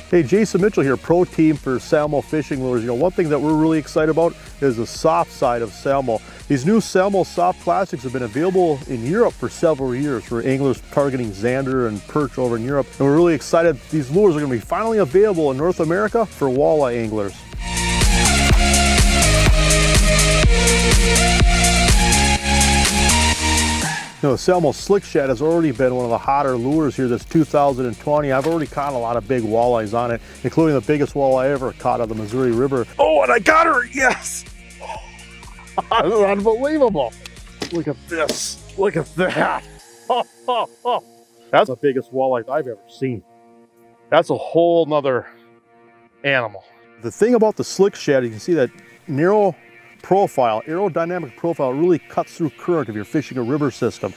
Hey, Jason Mitchell here, pro team for Salmo fishing lures. You know, one thing that we're really excited about is the soft side of Salmo. These new Salmo soft plastics have been available in Europe for several years for anglers targeting zander and perch over in Europe. And we're really excited these lures are going to be finally available in North America for walleye anglers. You know, the Salmo Slick Shad has already been one of the hotter lures here this 2020. I've already caught a lot of big walleyes on it, including the biggest walleye I ever caught on the Missouri River. Oh, and I got her, yes! Unbelievable. Look at this, look at that. That's the biggest walleye I've ever seen. That's a whole nother animal. The thing about the Slick Shad, you can see that narrow profile, aerodynamic profile really cuts through current if you're fishing a river system.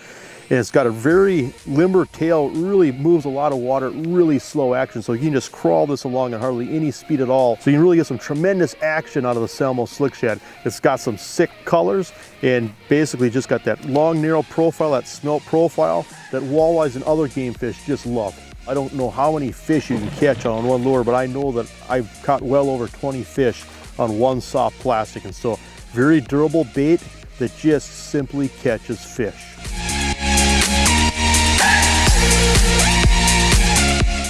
And it's got a very limber tail, really moves a lot of water, really slow action. So you can just crawl this along at hardly any speed at all. So you can really get some tremendous action out of the Salmo Slick Shad. It's got some sick colors and basically just got that long, narrow profile, that smelt profile that walleyes and other game fish just love. I don't know how many fish you can catch on one lure, but I know that I've caught well over 20 fish on one soft plastic. And so very durable bait that just simply catches fish.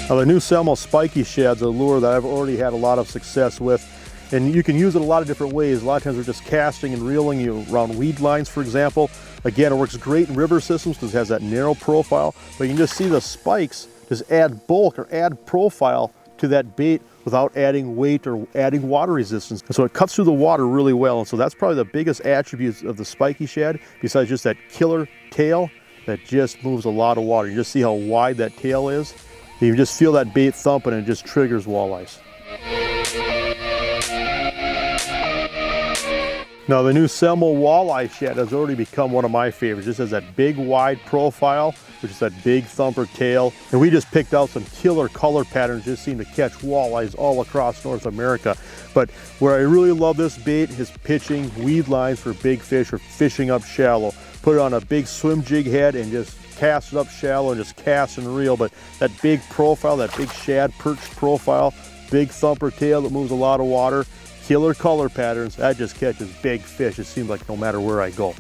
Now the new Salmo Spiky Shad's a lure that I've already had a lot of success with, and you can use it a lot of different ways. A lot of times we're just casting and reeling you around weed lines, for example. Again, it works great in river systems because it has that narrow profile, but you can just see the spikes just add bulk or add profile to that bait without adding weight or adding water resistance. And so it cuts through the water really well. And so that's probably the biggest attribute of the Spiky Shad, besides just that killer tail that just moves a lot of water. You just see how wide that tail is. You can just feel that bait thumping and it just triggers walleyes. Now the new Salmo Walleye Shad has already become one of my favorites. Just has that big wide profile, which is that big thumper tail. And we just picked out some killer color patterns, just seem to catch walleyes all across North America. But where I really love this bait is pitching weed lines for big fish or fishing up shallow. Put it on a big swim jig head and just cast it up shallow and just cast and reel. But that big profile, that big shad perch profile, big thumper tail that moves a lot of water, killer color patterns, that just catches big fish. It seems like no matter where I go.